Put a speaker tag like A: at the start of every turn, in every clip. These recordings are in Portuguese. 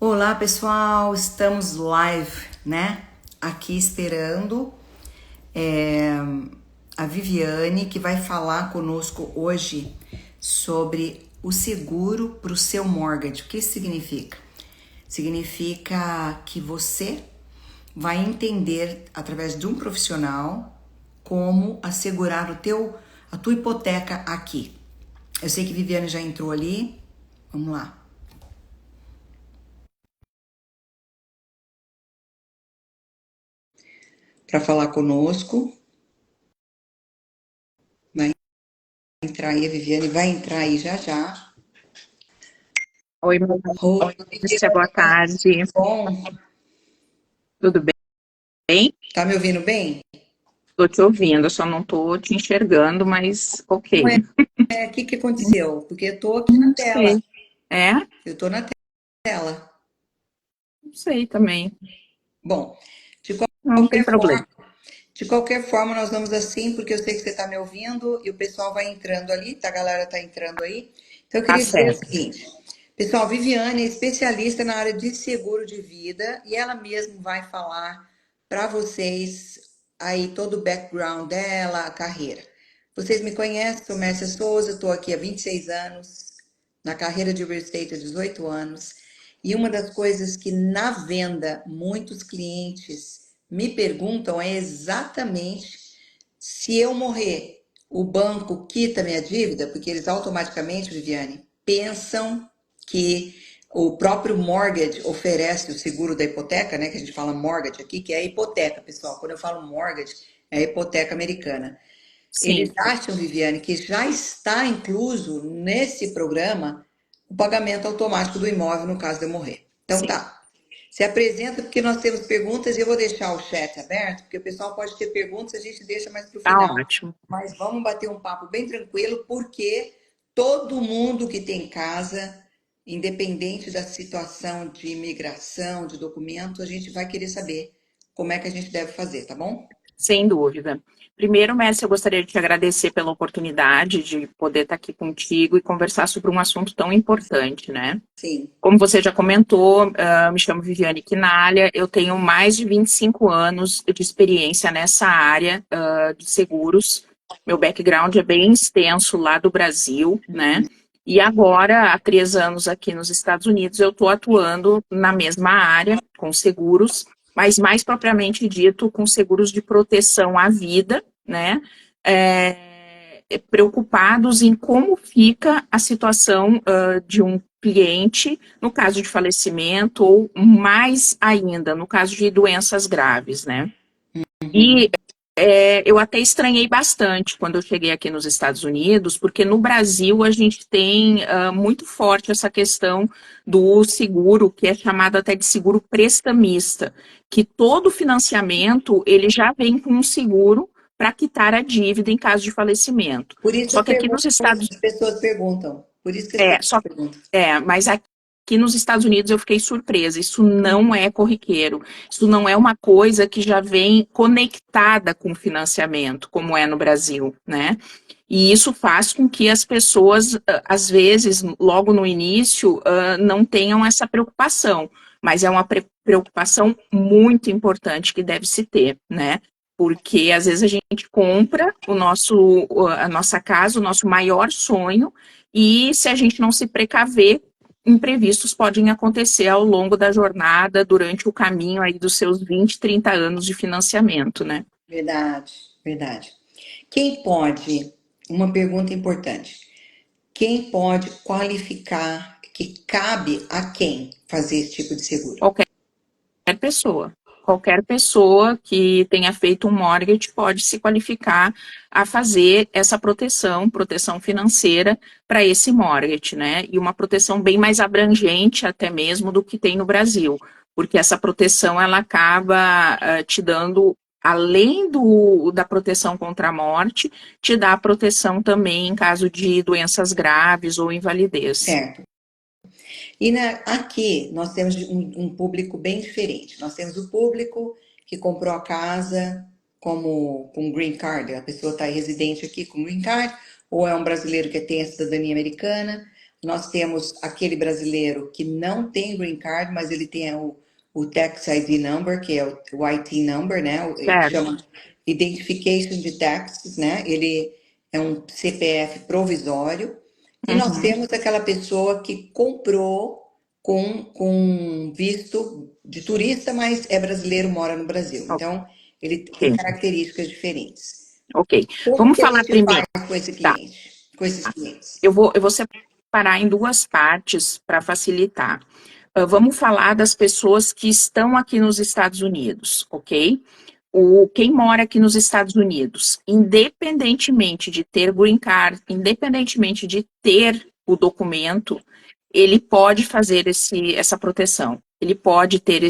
A: Olá pessoal, estamos live, né? Aqui esperando a Viviane, que vai falar conosco hoje sobre o seguro para o seu mortgage. O que isso significa? Significa que você vai entender através de um profissional como assegurar a tua hipoteca aqui. Eu sei que Viviane já entrou ali. Vamos lá. Para falar conosco. Vai entrar aí, a Viviane vai entrar aí já já.
B: Oi,
A: Oi,
B: Márcia, boa tarde.
A: bom?
B: Tudo bem?
A: Tá me ouvindo bem?
B: Estou te ouvindo, eu só não estou te enxergando, mas ok.
A: Ué, o que aconteceu? Porque eu tô aqui na
B: Não
A: tela.
B: sei. É?
A: Eu tô na tela.
B: Não sei também.
A: Bom, de
B: Não tem
A: qualquer
B: problema.
A: forma, de qualquer forma nós vamos assim, porque eu sei que você tá me ouvindo e o pessoal vai entrando ali, tá? A galera tá entrando aí. Então eu
B: Tá
A: queria dizer o
B: certo.
A: seguinte, pessoal, Viviane é especialista na área de seguro de vida e ela mesma vai falar para vocês aí todo o background dela, a carreira. Vocês me conhecem, sou Mércia Souza, estou aqui há 26 anos, na carreira de real estate há 18 anos. E uma das coisas que na venda muitos clientes me perguntam é exatamente se eu morrer, o banco quita minha dívida, porque eles automaticamente, Viviane, pensam que o próprio mortgage oferece o seguro da hipoteca, né? Que a gente fala mortgage aqui, que é a hipoteca, pessoal. Quando eu falo mortgage, é a hipoteca americana. Eles
B: Sim,
A: acham, Viviane, que já está incluso nesse programa o pagamento automático do imóvel no caso de eu morrer. Então
B: sim.
A: tá. Se apresenta porque nós temos perguntas e eu vou deixar o chat aberto, porque o pessoal pode ter perguntas, a gente deixa mais para o
B: Tá
A: final.
B: ótimo.
A: Mas vamos bater um papo bem tranquilo, porque todo mundo que tem casa, independente da situação de imigração, de documento, a gente vai querer saber como é que a gente deve fazer, tá bom?
B: Sem dúvida. Primeiro, Mércia, eu gostaria de te agradecer pela oportunidade de poder estar aqui contigo e conversar sobre um assunto tão importante, né?
A: Sim.
B: Como você já comentou, me chamo Viviane Quinalha, eu tenho mais de 25 anos de experiência nessa área de seguros. Meu background é bem extenso lá do Brasil, né? E agora, há 3 anos aqui nos Estados Unidos, eu estou atuando na mesma área, com seguros, mas mais propriamente dito, com seguros de proteção à vida, né? Preocupados em como fica a situação de um cliente no caso de falecimento ou mais ainda no caso de doenças graves, né?
A: Uhum.
B: E eu até estranhei bastante quando eu cheguei aqui nos Estados Unidos, porque no Brasil a gente tem muito forte essa questão do seguro, que é chamado até de seguro prestamista, que todo financiamento ele já vem com um seguro para quitar a dívida em caso de falecimento.
A: Por isso
B: Só
A: as
B: que aqui
A: perguntas,
B: nos Estados
A: as pessoas perguntam. Por isso que as
B: é,
A: pessoas
B: só
A: perguntam.
B: mas aqui nos Estados Unidos eu fiquei surpresa. Isso não é corriqueiro. Isso não é uma coisa que já vem conectada com o financiamento, como é no Brasil, né? E isso faz com que as pessoas, às vezes, logo no início, não tenham essa preocupação. Mas é uma preocupação muito importante que deve se ter, né? Porque às vezes a gente compra a nossa casa, o nosso maior sonho, e se a gente não se precaver, imprevistos podem acontecer ao longo da jornada, durante o caminho aí dos seus 20, 30 anos de financiamento, né?
A: Verdade, verdade. Quem pode, uma pergunta importante, quem pode qualificar que cabe a quem fazer esse tipo de seguro?
B: Qualquer pessoa. Qualquer pessoa que tenha feito um mortgage pode se qualificar a fazer essa proteção financeira para esse mortgage, né? E uma proteção bem mais abrangente até mesmo do que tem no Brasil, porque essa proteção ela acaba te dando, além da proteção contra a morte, te dá a proteção também em caso de doenças graves ou invalidez.
A: Certo. Aqui nós temos um público bem diferente. Nós temos o público que comprou a casa como com green card, a pessoa está residente aqui com green card, ou é um brasileiro que tem a cidadania americana. nós temos aquele brasileiro que não tem green card, mas ele tem o Tax ID Number, que é o IT Number, né? Que
B: Certo.
A: chama Identification de Taxes, né? Ele é um CPF provisório. E nós
B: Uhum.
A: temos aquela pessoa que comprou com visto de turista, mas é brasileiro, mora no Brasil. Então, ele tem
B: Ok.
A: características diferentes.
B: Ok.
A: Como
B: Vamos
A: que a
B: falar
A: gente
B: primeiro.
A: faz com esse
B: Tá.
A: cliente? Com esses clientes?
B: Eu vou separar em duas partes para facilitar. Vamos falar das pessoas que estão aqui nos Estados Unidos, ok? Quem mora aqui nos Estados Unidos, independentemente de ter green card, independentemente de ter o documento, ele pode fazer essa proteção. Ele pode ter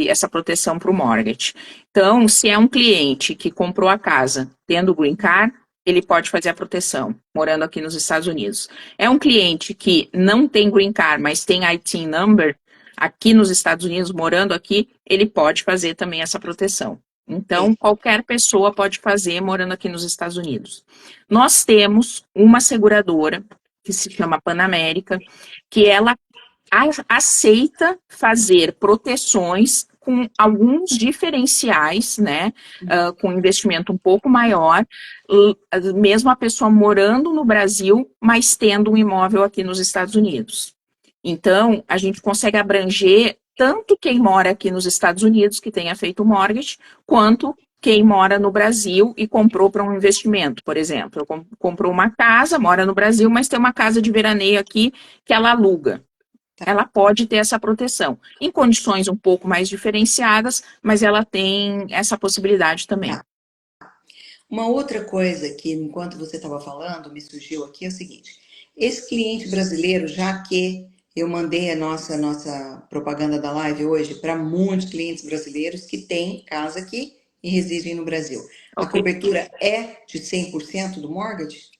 B: essa proteção para o mortgage. Então, se é um cliente que comprou a casa tendo green card, ele pode fazer a proteção, morando aqui nos Estados Unidos. É um cliente que não tem green card, mas tem IT number, aqui nos Estados Unidos, morando aqui, ele pode fazer também essa proteção. Então, qualquer pessoa pode fazer morando aqui nos Estados Unidos. Nós temos uma seguradora, que se chama Panamérica, que ela aceita fazer proteções com alguns diferenciais, né, com investimento um pouco maior, mesmo a pessoa morando no Brasil, mas tendo um imóvel aqui nos Estados Unidos. Então, a gente consegue abranger tanto quem mora aqui nos Estados Unidos, que tenha feito mortgage, quanto quem mora no Brasil e comprou para um investimento, por exemplo. Comprou uma casa, mora no Brasil, mas tem uma casa de veraneio aqui que ela aluga. Ela pode ter essa proteção, em condições um pouco mais diferenciadas, mas ela tem essa possibilidade também.
A: Tá. Uma outra coisa que, enquanto você estava falando, me surgiu aqui é o seguinte: esse cliente brasileiro, já que eu mandei a nossa propaganda da live hoje para muitos clientes brasileiros que têm casa aqui e residem no Brasil, a
B: Ok?
A: cobertura é de 100% do mortgage?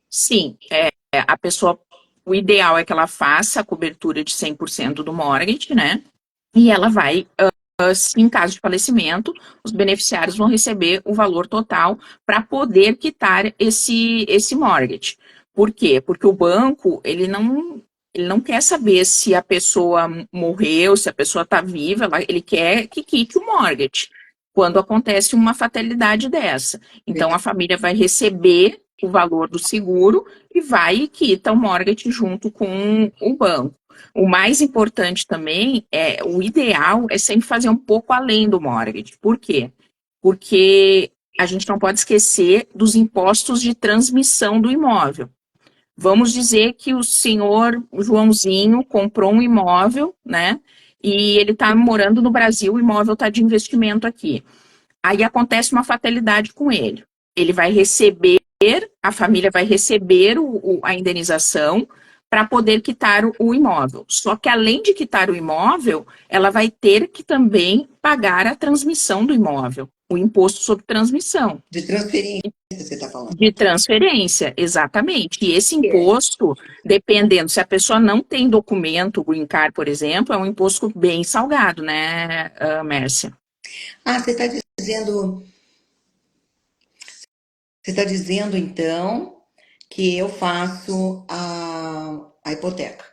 B: Sim, a pessoa, o ideal é que ela faça a cobertura de 100% do mortgage, né? E ela vai, em caso de falecimento, os beneficiários vão receber o valor total para poder quitar esse mortgage. Por quê? Porque o banco, ele não quer saber se a pessoa morreu, se a pessoa está viva, ele quer que quite o mortgage. Quando acontece uma fatalidade dessa. Então, a família vai receber o valor do seguro e vai e quita o mortgage junto com o banco. O mais importante também o ideal é sempre fazer um pouco além do mortgage. Por quê? Porque a gente não pode esquecer dos impostos de transmissão do imóvel. Vamos dizer que o senhor Joãozinho comprou um imóvel, né? E ele está morando no Brasil, o imóvel está de investimento aqui. Aí acontece uma fatalidade com ele. Ele vai receber, a família vai receber a indenização para poder quitar o imóvel. Só que além de quitar o imóvel, ela vai ter que também pagar a transmissão do imóvel, o imposto sobre transmissão.
A: De transferência, você está falando?
B: De transferência, exatamente. E esse
A: É.
B: imposto, dependendo, se a pessoa não tem documento, o Green Card, por exemplo, é um imposto bem salgado, né, Mércia?
A: Ah, você está dizendo então que eu faço a hipoteca.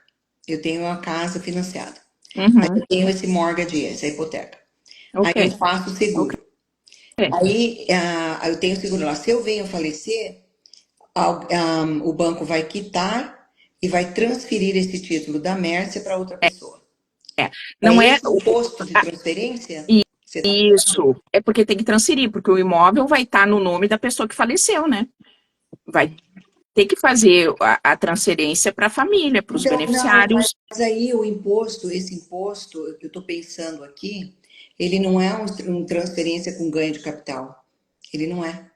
A: Eu tenho a casa financiada. Aí
B: Uhum,
A: eu tenho esse mortgage, essa hipoteca. Aí
B: ok.
A: eu faço o seguro. Aí eu tenho seguro lá. Se eu venho falecer, o banco vai quitar e vai transferir esse título da Mércia para outra pessoa. É
B: Não é
A: esse imposto de transferência que você está falando?
B: isso, é porque tem que transferir, porque o imóvel vai estar no nome da pessoa que faleceu, né? Vai ter que fazer a transferência para a família, para os
A: Então, não,
B: beneficiários.
A: mas aí o imposto, esse imposto que eu estou pensando aqui, ele não é um transferência com ganho de capital. Ele não é.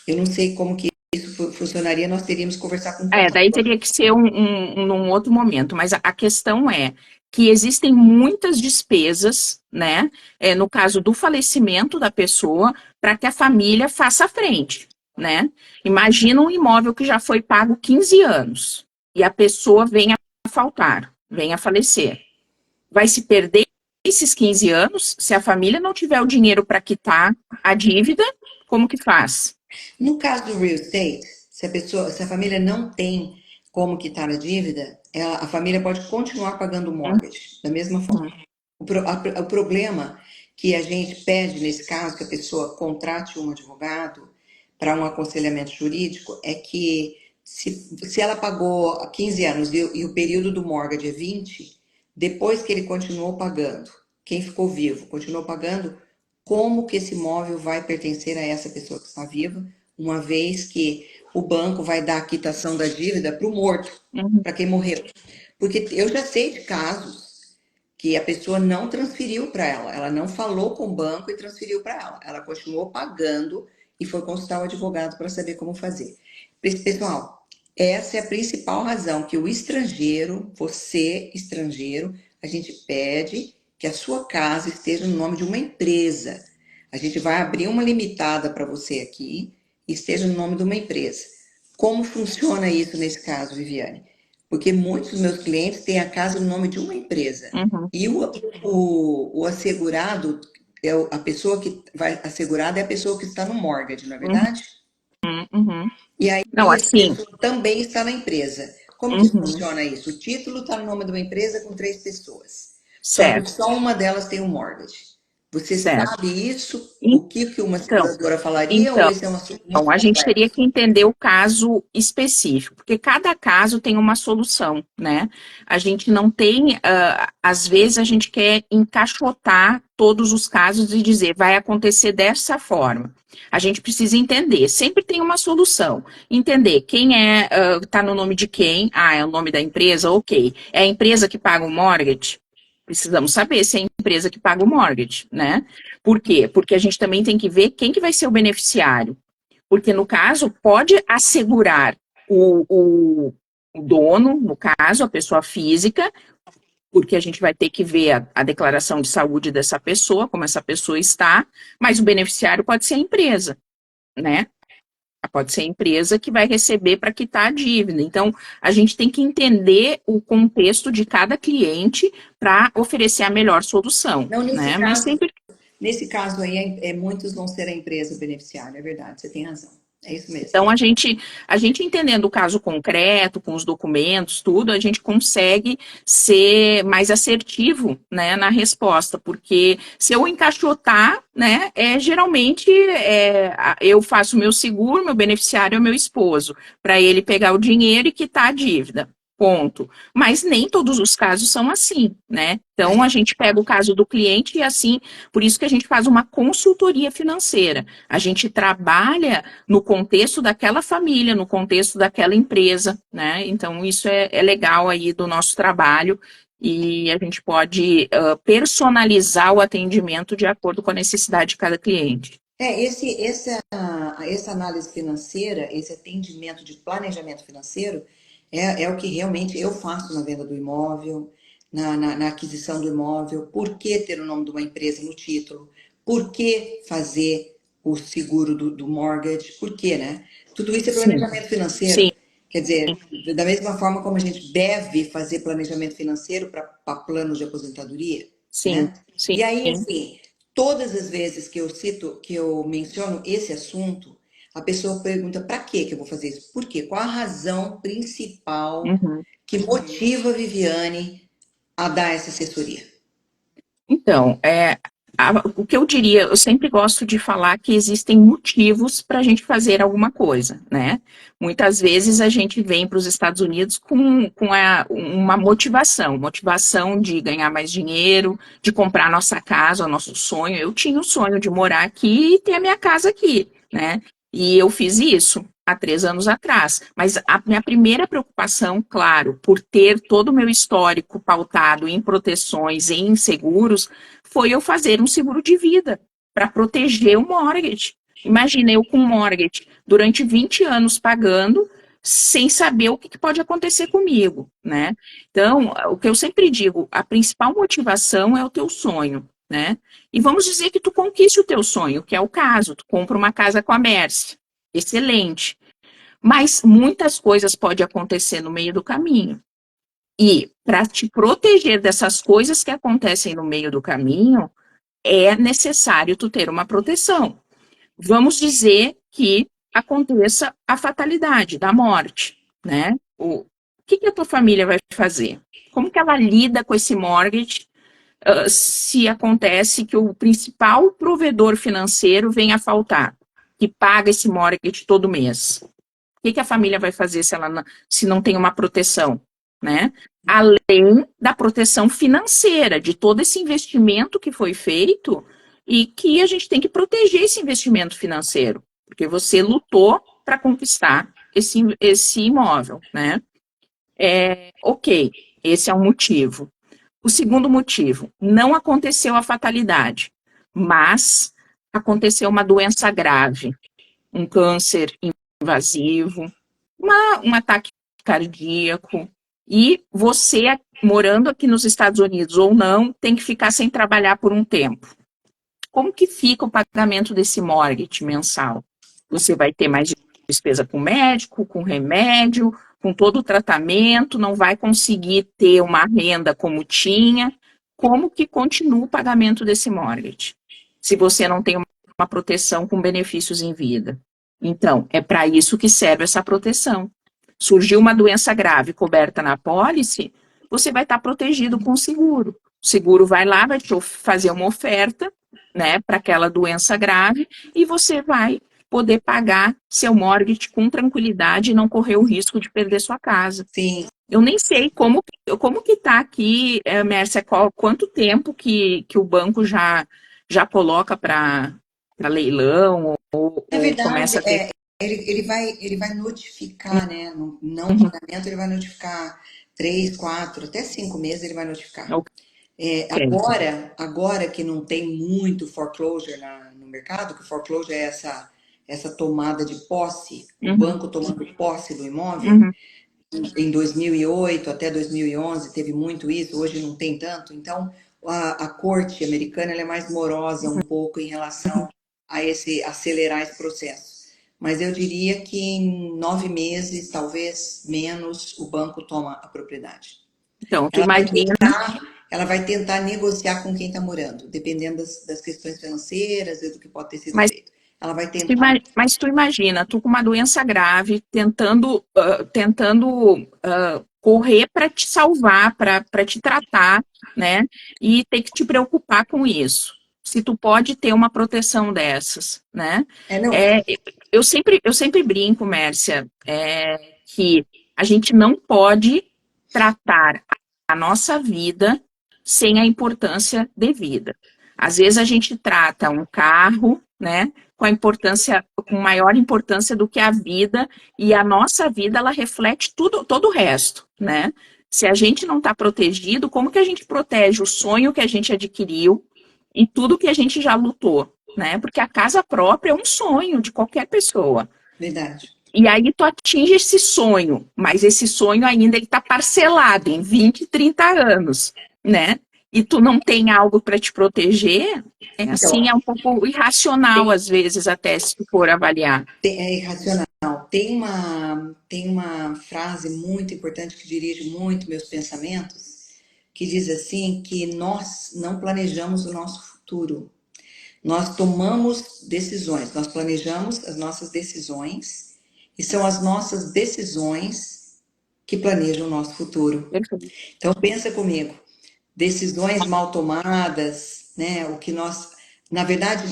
A: Eu não sei como que isso funcionaria, nós teríamos que conversar com o
B: Daí
A: contador.
B: teria que ser num outro momento, mas a questão é que existem muitas despesas, né? No caso do falecimento da pessoa, para que a família faça a frente, né? Imagina um imóvel que já foi pago 15 anos e a pessoa vem a faltar, vem a falecer. Vai se perder esses 15 anos se a família não tiver o dinheiro para quitar a dívida, como que faz?
A: No caso do real estate, se a família não tem como quitar a dívida, a família pode continuar pagando o
B: uhum,
A: mortgage, da mesma forma. O problema que a gente pede nesse caso, que a pessoa contrate um advogado para um aconselhamento jurídico, é que se ela pagou há 15 anos e o período do mortgage é 20, depois que ele continuou pagando, quem ficou vivo continuou pagando, como que esse imóvel vai pertencer a essa pessoa que está viva, uma vez que o banco vai dar a quitação da dívida para o morto,
B: uhum,
A: para quem morreu. Porque eu já sei de casos que a pessoa não transferiu para ela, ela não falou com o banco e transferiu para ela, ela continuou pagando e foi consultar o advogado para saber como fazer. Pessoal, essa é a principal razão que o estrangeiro, você estrangeiro, a gente pede que a sua casa esteja no nome de uma empresa. A gente vai abrir uma limitada para você aqui e esteja no nome de uma empresa. Como funciona isso nesse caso, Viviane? Porque muitos dos meus clientes têm a casa no nome de uma empresa.
B: uhum,
A: E o assegurado, a pessoa que vai assegurada é a pessoa que está no mortgage, não é
B: uhum,
A: verdade?
B: uhum.
A: E aí
B: Não,
A: essa
B: assim,
A: pessoa também está na empresa. Como que
B: uhum,
A: funciona isso? O título está no nome de uma empresa com 3 pessoas. Só que
B: certo,
A: só uma delas tem um mortgage. Você
B: certo.
A: sabe isso? O que uma
B: Então,
A: seguradora falaria ou
B: então,
A: esse é um assunto
B: Então,
A: muito
B: a gente teria
A: complexo?
B: que entender o caso específico, porque cada caso tem uma solução, né? A gente não tem, às vezes a gente quer encaixotar todos os casos e dizer, vai acontecer dessa forma. A gente precisa entender, sempre tem uma solução. Entender quem está no nome de quem, é o nome da empresa, ok. É a empresa que paga o mortgage? Precisamos saber se é a empresa que paga o mortgage, né? Por quê? Porque a gente também tem que ver quem que vai ser o beneficiário. Porque, no caso, pode assegurar o, o, o dono, no caso, a pessoa física, porque a gente vai ter que ver a declaração de saúde dessa pessoa, como essa pessoa está, mas o beneficiário pode ser a empresa, né? Pode ser a empresa que vai receber para quitar a dívida. Então, a gente tem que entender o contexto de cada cliente para oferecer a melhor solução,
A: Não,
B: né? Mas sempre.
A: nesse caso aí, muitos vão ser a empresa beneficiária, é verdade, você tem razão. É isso mesmo.
B: Então, a gente entendendo o caso concreto, com os documentos, tudo, a gente consegue ser mais assertivo, né, na resposta, porque se eu encaixotar, né, geralmente eu faço o meu seguro, meu beneficiário é o meu esposo, para ele pegar o dinheiro e quitar a dívida. Ponto. Mas nem todos os casos são assim, né? Então a gente pega o caso do cliente e assim, por isso que a gente faz uma consultoria financeira. A gente trabalha no contexto daquela família, no contexto daquela empresa, né? Então, isso é legal aí do nosso trabalho e a gente pode personalizar o atendimento de acordo com a necessidade de cada cliente.
A: Essa análise financeira, esse atendimento de planejamento financeiro, é o que realmente eu faço na venda do imóvel, na aquisição do imóvel. Por que ter o nome de uma empresa no título? Por que fazer o seguro do mortgage? Por quê, né? Tudo isso é
B: Sim,
A: planejamento financeiro.
B: sim,
A: Quer dizer, da mesma forma como a gente deve fazer planejamento financeiro para planos de aposentadoria,
B: sim,
A: né?
B: sim.
A: E aí, assim, todas as vezes que eu cito, que eu menciono esse assunto, a pessoa pergunta para que eu vou fazer isso? Por quê? Qual a razão principal
B: Uhum.
A: que motiva a Viviane a dar essa assessoria?
B: Então, o que eu diria, eu sempre gosto de falar que existem motivos para a gente fazer alguma coisa, né? Muitas vezes a gente vem para os Estados Unidos com uma motivação de ganhar mais dinheiro, de comprar nossa casa, o nosso sonho. Eu tinha o sonho de morar aqui e ter a minha casa aqui, né? E eu fiz isso há 3 anos atrás. Mas a minha primeira preocupação, claro, por ter todo o meu histórico pautado em proteções, em seguros, foi eu fazer um seguro de vida para proteger o mortgage. Imagina eu com mortgage durante 20 anos pagando sem saber o que pode acontecer comigo, né? Então, o que eu sempre digo, a principal motivação é o teu sonho, né? E vamos dizer que tu conquiste o teu sonho, que é o caso, tu compra uma casa com a Mercy, excelente. Mas muitas coisas podem acontecer no meio do caminho. E para te proteger dessas coisas que acontecem no meio do caminho, é necessário tu ter uma proteção. Vamos dizer que aconteça a fatalidade da morte, né? que a tua família vai fazer? Como que ela lida com esse mortgage se acontece que o principal provedor financeiro vem a faltar, que paga esse mortgage todo mês? O que a família vai fazer se não tem uma proteção, né? Além da proteção financeira, de todo esse investimento que foi feito e que a gente tem que proteger esse investimento financeiro, porque você lutou para conquistar esse imóvel, né? Ok, esse é um motivo. O segundo motivo, não aconteceu a fatalidade, mas aconteceu uma doença grave, um câncer invasivo, um ataque cardíaco, e você, morando aqui nos Estados Unidos ou não, tem que ficar sem trabalhar por um tempo. Como que fica o pagamento desse mortgage mensal? Você vai ter mais despesa com médico, com remédio, com todo o tratamento, não vai conseguir ter uma renda como tinha. Como que continua o pagamento desse mortgage? Se você não tem uma proteção com benefícios em vida. Então, é para isso que serve essa proteção. Surgiu uma doença grave coberta na pólice, você vai estar protegido com o seguro. O seguro vai lá, vai te fazer uma oferta, né, para aquela doença grave, e você vai poder pagar seu mortgage com tranquilidade e não correr o risco de perder sua casa.
A: Sim.
B: Eu nem sei como que está aqui, Mércia, quanto tempo que o banco já coloca para leilão
A: Na
B: ou
A: verdade,
B: começa a ter.
A: ele vai notificar, né? No não
B: Uhum,
A: pagamento, ele vai notificar 3, 4, até 5 meses ele vai notificar.
B: ok.
A: Agora que não tem muito foreclosure no mercado, que foreclosure é essa tomada de posse, o
B: Uhum,
A: banco tomando posse do imóvel.
B: uhum,
A: Em 2008 até 2011 teve muito isso, hoje não tem tanto. Então, a corte americana ela é mais morosa um pouco em
B: uhum.
A: relação a esse acelerar esse processo. Mas eu diria que em 9 meses, talvez menos, o banco toma a propriedade.
B: Então, tu
A: Ela vai
B: imagina,
A: tentar, ela vai tentar negociar com quem está morando, dependendo das questões financeiras e do que pode ter sido
B: mas
A: feito. Ela vai tentar.
B: Mas tu imagina, tu com uma doença grave, tentando correr para te salvar, para te tratar, né? E ter que te preocupar com isso. Se tu pode ter uma proteção dessas, né?
A: Não,
B: É, eu sempre brinco, Mércia, que a gente não pode tratar a nossa vida sem a importância devida. Às vezes a gente trata um carro, né? Com maior importância do que a vida, e a nossa vida ela reflete todo o resto, né? Se a gente não está protegido, como que a gente protege o sonho que a gente adquiriu e tudo que a gente já lutou, né? Porque a casa própria é um sonho de qualquer pessoa.
A: verdade.
B: E aí tu atinge esse sonho, mas esse sonho ainda ele está parcelado em 20, 30 anos, né? E tu não tem algo para te proteger,
A: Então,
B: é um pouco irracional às vezes até se tu for avaliar.
A: é irracional. Tem uma frase muito importante que dirige muito meus pensamentos, que diz assim que nós não planejamos o nosso futuro. Nós tomamos decisões, nós planejamos as nossas decisões e são as nossas decisões que planejam o nosso futuro.
B: Perfeito.
A: Então pensa comigo, decisões mal tomadas, né? O que nós, na verdade,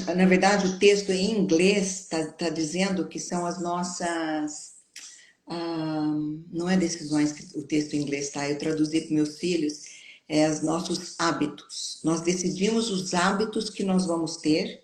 A: o texto em inglês está dizendo que são as nossas, não é decisões que o texto em inglês tá, eu traduzi para meus filhos, os nossos hábitos. Nós decidimos os hábitos que nós vamos ter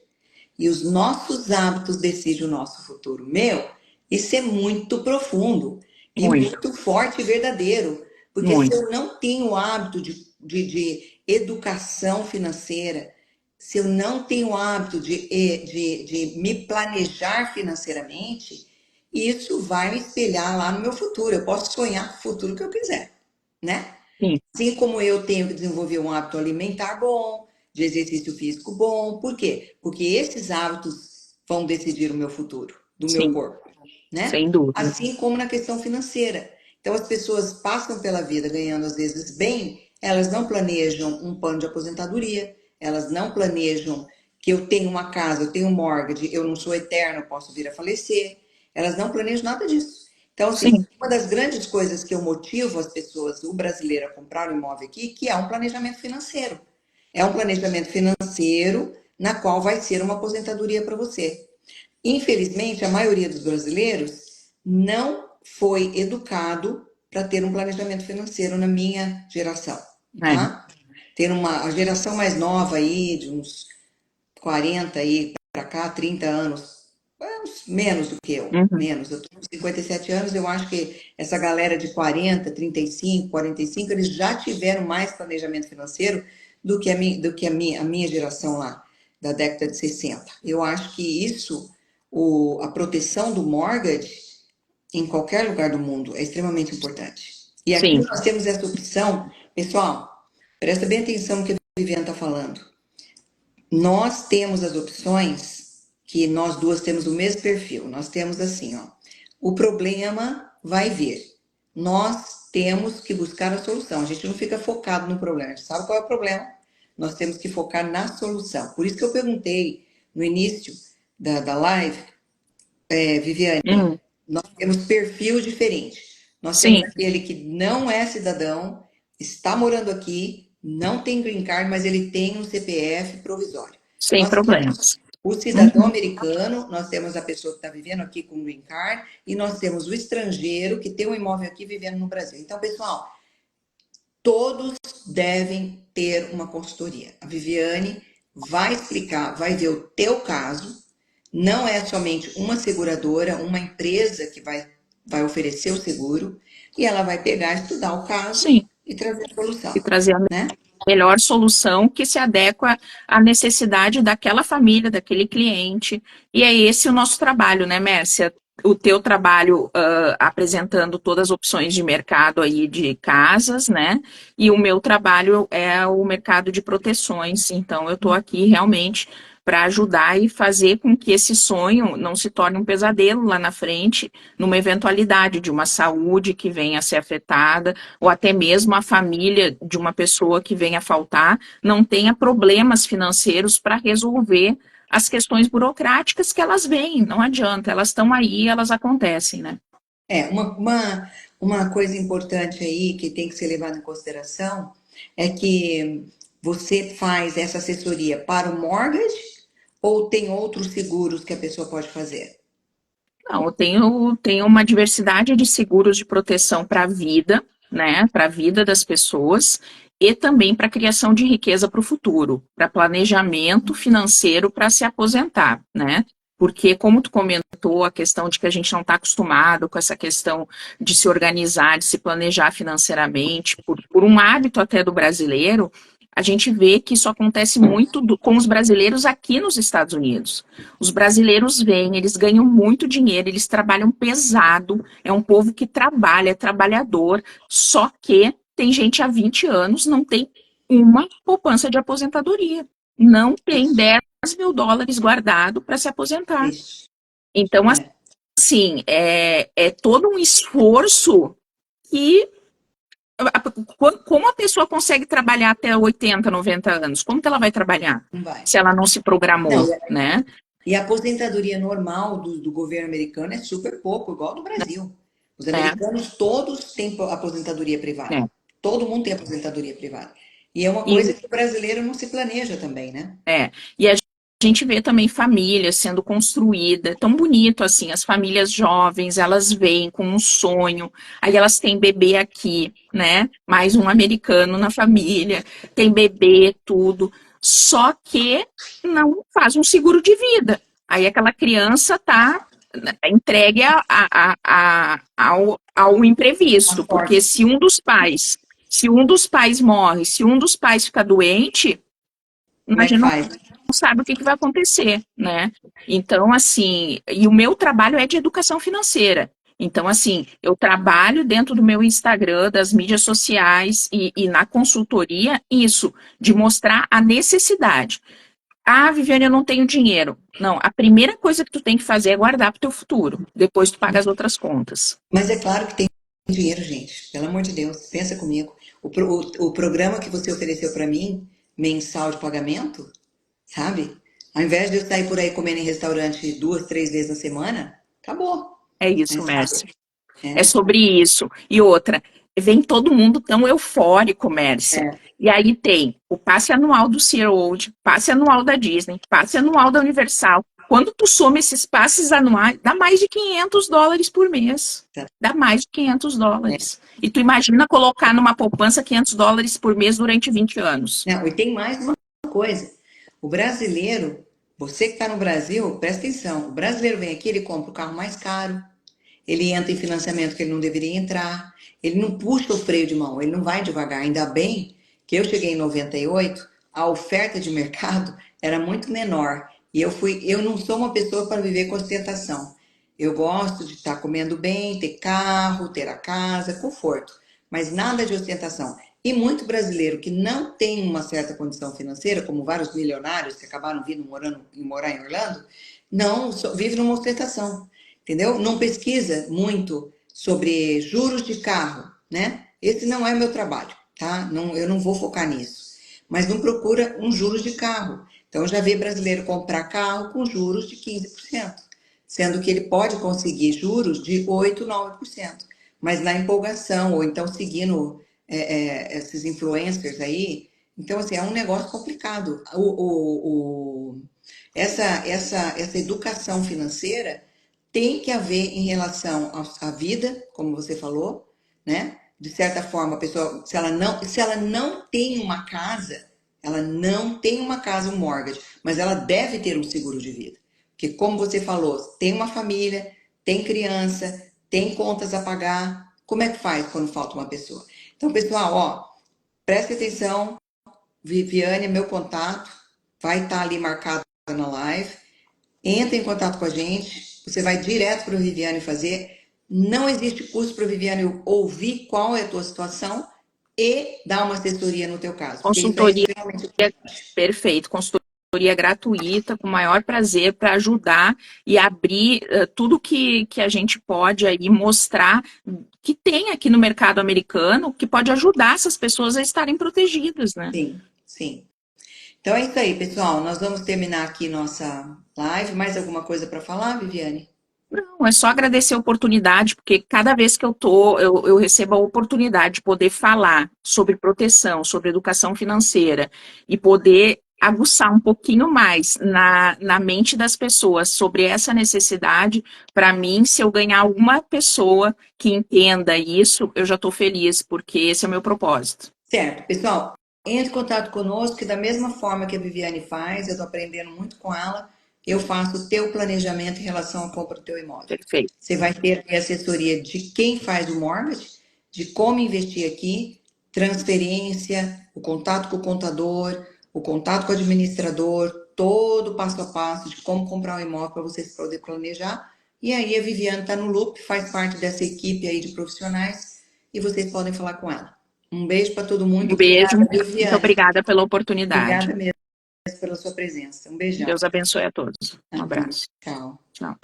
A: e os nossos hábitos decidem o nosso futuro. Meu, isso é muito profundo e
B: Muito,
A: muito forte e verdadeiro. Porque se
B: muito.
A: eu não tenho o hábito de educação financeira, se eu não tenho o hábito de me planejar financeiramente, isso vai me espelhar lá no meu futuro. Eu posso sonhar com o futuro que eu quiser, né?
B: Sim,
A: Assim como eu tenho que desenvolver um hábito alimentar bom, de exercício físico bom. Por quê? Porque esses hábitos vão decidir o meu futuro, do meu
B: sim,
A: corpo, né?
B: sem dúvida.
A: Assim como na questão financeira. Então, as pessoas passam pela vida ganhando às vezes bem, elas não planejam um plano de aposentadoria, elas não planejam que eu tenho uma casa, eu tenho um mortgage, eu não sou eterno, eu posso vir a falecer. Elas não planejam nada disso. Então, assim,
B: sim,
A: uma das grandes coisas que eu motivo as pessoas, o brasileiro, a comprar um imóvel aqui, que é um planejamento financeiro. É um planejamento financeiro na qual vai ser uma aposentadoria para você. Infelizmente, a maioria dos brasileiros não foi educado para ter um planejamento financeiro na minha geração,
B: é.
A: tá? Ter uma a geração mais nova aí, de uns 40 aí para cá, 30 anos, menos do que eu,
B: Uhum.
A: menos. Eu tô com 57 anos, eu acho que essa galera de 40, 35, 45, eles já tiveram mais planejamento financeiro do que a minha geração lá, da década de 60. Eu acho que isso, a proteção do mortgage, em qualquer lugar do mundo, é extremamente importante. E aqui
B: Sim,
A: nós temos essa opção, pessoal, presta bem atenção no que a Viviane está falando. Nós temos as opções que nós duas temos o mesmo perfil. Nós temos assim, ó. O problema vai vir. Nós temos que buscar a solução. A gente não fica focado no problema. A gente sabe qual é o problema. Nós temos que focar na solução. Por isso que eu perguntei no início da live, Viviane,
B: hum,
A: nós temos perfil diferente. Nós temos
B: sim,
A: aquele que não é cidadão, está morando aqui, não tem green card, mas ele tem um CPF provisório.
B: sem
A: Nós
B: problemas.
A: temos o cidadão
B: Uhum.
A: americano, nós temos a pessoa que está vivendo aqui com green card, e nós temos o estrangeiro que tem um imóvel aqui vivendo no Brasil. Então, pessoal, todos devem ter uma consultoria. A Viviane vai explicar, vai ver o teu caso. Não é somente uma seguradora, uma empresa que vai oferecer o seguro, e ela vai pegar, estudar o caso
B: Sim,
A: e trazer a solução,
B: e trazer a
A: né?
B: melhor solução que se adequa à necessidade daquela família, daquele cliente. E é esse o nosso trabalho, né, Mércia? O teu trabalho apresentando todas as opções de mercado aí de casas, né? E o meu trabalho é o mercado de proteções. Então, eu estou aqui realmente para ajudar e fazer com que esse sonho não se torne um pesadelo lá na frente, numa eventualidade de uma saúde que venha a ser afetada, ou até mesmo a família de uma pessoa que venha a faltar não tenha problemas financeiros para resolver as questões burocráticas que elas vêm, não adianta, elas estão aí, elas acontecem, né?
A: Uma coisa importante aí que tem que ser levada em consideração é que você faz essa assessoria para o mortgage ou tem outros seguros que a pessoa pode fazer?
B: Não, eu tenho uma diversidade de seguros de proteção para a vida, né? Para a vida das pessoas e também para a criação de riqueza para o futuro, para planejamento financeiro para se aposentar, né? Porque, como tu comentou, a questão de que a gente não está acostumado com essa questão de se organizar, de se planejar financeiramente, por um hábito até do brasileiro, a gente vê que isso acontece muito com os brasileiros aqui nos Estados Unidos. Os brasileiros vêm, eles ganham muito dinheiro, eles trabalham pesado, é um povo que trabalha, é trabalhador, só que tem gente há 20 anos, não tem uma poupança de aposentadoria, não tem
A: Isso,
B: US$ 10.000 guardado para se aposentar.
A: isso.
B: Então,
A: É.
B: assim, é todo um esforço que. Como a pessoa consegue trabalhar até 80, 90 anos? Como que ela vai trabalhar
A: Não vai.
B: se ela não se
A: Não,
B: programou, né?
A: e a aposentadoria normal do governo americano é super pouco, igual do Brasil. Os
B: É,
A: americanos todos têm aposentadoria privada.
B: é.
A: Todo mundo tem aposentadoria privada. E é uma coisa
B: E
A: que o brasileiro não se planeja também, né?
B: E a gente vê também famílias sendo construída, tão bonito assim, as famílias jovens, elas vêm com um sonho, aí elas têm bebê aqui, né? Mais um americano na família, tem bebê, tudo, só que não faz um seguro de vida. Aí aquela criança tá entregue ao
A: A
B: imprevisto, porque
A: sorte.
B: se um dos pais morre, se um dos pais fica doente,
A: Como
B: a
A: é que
B: gente
A: faz?
B: não sabe o que vai acontecer, né? Então, assim, e o meu trabalho é de educação financeira. Então, assim, eu trabalho dentro do meu Instagram, das mídias sociais e na consultoria, isso, de mostrar a necessidade. Ah, Viviane, eu não tenho dinheiro. Não, a primeira coisa que tu tem que fazer é guardar para o teu futuro. Depois tu paga as outras contas.
A: Mas é claro que tem dinheiro, gente. Pelo amor de Deus, pensa comigo. O programa que você ofereceu para mim, mensal de pagamento, sabe? Ao invés de eu sair por aí comendo em restaurante 2, 3 vezes na semana, acabou.
B: É
A: Né,
B: isso,
A: sabe?
B: Mércia. É
A: É,
B: sobre isso. E outra, vem todo mundo tão eufórico, Mércia.
A: é.
B: E aí tem o passe anual do SeaWorld, passe anual da Disney, passe anual da Universal. Quando tu soma esses passes anuais, dá mais de US$ 500 por mês.
A: Tá.
B: Dá mais de
A: É.
B: US$ 500. E tu imagina colocar numa poupança US$ 500 por mês durante 20 anos.
A: Não, e tem mais uma coisa. O brasileiro, você que está no Brasil, presta atenção. O brasileiro vem aqui, ele compra o carro mais caro, ele entra em financiamento que ele não deveria entrar, ele não puxa o freio de mão, ele não vai devagar. Ainda bem que eu cheguei em 98, a oferta de mercado era muito menor. E eu não sou uma pessoa para viver com ostentação. Eu gosto de estar comendo bem, ter carro, ter a casa, conforto, mas nada de ostentação. E muito brasileiro que não tem uma certa condição financeira, como vários milionários que acabaram vindo morar em Orlando, não vive numa ostentação, entendeu? Não pesquisa muito sobre juros de carro, né? Esse não é meu trabalho, tá? Não, eu não vou focar nisso. Mas não procura um juros de carro. Então, eu já vi brasileiro comprar carro com juros de 15%, sendo que ele pode conseguir juros de 8, 9%. Mas na empolgação, ou então seguindo esses influencers aí, então, assim, é um negócio complicado. Essa educação financeira tem que haver em relação à vida, como você falou, né? De certa forma, a pessoa, se ela não tem uma casa, ela não tem uma casa, um mortgage, mas ela deve ter um seguro de vida. Porque, como você falou, tem uma família, tem criança, tem contas a pagar. Como é que faz quando falta uma pessoa? Então, pessoal, ó, preste atenção. Viviane é meu contato, vai estar ali marcado na live. Entra em contato com a gente, você vai direto para o Viviane fazer. Não existe custo para o Viviane ouvir qual é a tua situação e dar uma assessoria no teu caso, porque isso é
B: Consultoria,
A: extremamente importante.
B: perfeito. Consultoria gratuita, com o maior prazer, para ajudar e abrir tudo que a gente pode aí mostrar que tem aqui no mercado americano, que pode ajudar essas pessoas a estarem protegidas, né?
A: Sim, sim. Então é isso aí, pessoal. Nós vamos terminar aqui nossa live. Mais alguma coisa para falar, Viviane?
B: Não, é só agradecer a oportunidade, porque cada vez que eu recebo a oportunidade de poder falar sobre proteção, sobre educação financeira e poder aguçar um pouquinho mais na mente das pessoas sobre essa necessidade, para mim, se eu ganhar uma pessoa que entenda isso, eu já estou feliz, porque esse é o meu propósito.
A: Certo, pessoal. Entre em contato conosco, que da mesma forma que a Viviane faz, eu estou aprendendo muito com ela, eu faço o teu planejamento em relação à compra do teu imóvel.
B: Perfeito.
A: Você vai ter assessoria de quem faz o mortgage, de como investir aqui, transferência, o contato com o contador, o contato com o administrador, todo o passo a passo de como comprar um imóvel para você poder planejar. E aí a Viviane está no loop, faz parte dessa equipe aí de profissionais e vocês podem falar com ela. Um beijo para todo mundo.
B: Um beijo,
A: Obrigada,
B: muito
A: Viviane.
B: obrigada pela oportunidade.
A: Obrigada mesmo pela sua presença. Um beijão.
B: Deus abençoe a todos. Um
A: Amém.
B: abraço.
A: Tchau.
B: Tchau.